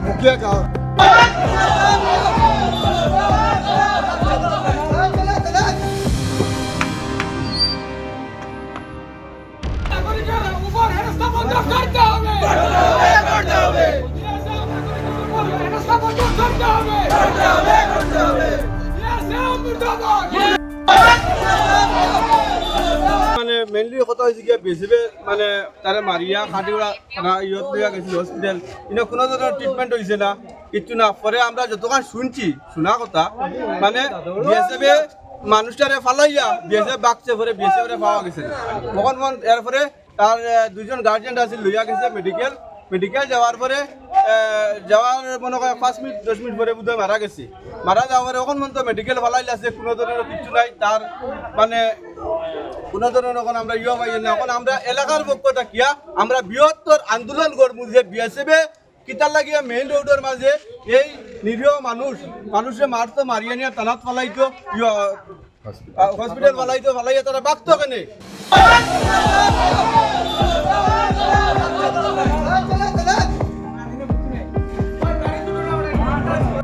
মুখিয়া গাঁও মানে মেইনলি কথা হয়েছে কি বেশিবে মানে তারা মারিয়া খাটিগুড়া ইয়ত লিয়া গেছিল হসপিটাল কিন্তু কোনো ধরনের ট্রিটমেন্ট হয়েছে না কিছু না পরে আমরা যতক্ষণ শুনছি শোনা কথা মানে বিএসএফ মানুষটারে ফালাইয়া বিএসএফ বাগছে পরে বিএসএফ পাওয়া গেছে তখন এরপরে তার দুজন গার্জিয়ান আছে লইয়া গেছে মেডিকেল যাওয়ার পরে যাওয়ার মনে হয় 5 মিনিট 10 মিনিট পরে বোধহয় মারা গেছে মারা যাওয়ার পরে এখন মনে তো মেডিকেল ফালাইলে আছে কোনো ধরনের কিছু নাই তার মানে কোনো ধরনের এখন আমরা ইয়ে পাই না এখন আমরা এলাকার পক্ষ থাকিয়া আমরা বৃহত্তর আন্দোলন করবো যে বিএসএফে কিতার লাগিয়া মেইন রোডের মাঝে এই নিরীহ মানুষে মারতো মারিয়া নিয়ে টানাত ফালাইতো হসপিটাল ফালাইয়া তারা বাঁকতো কেনে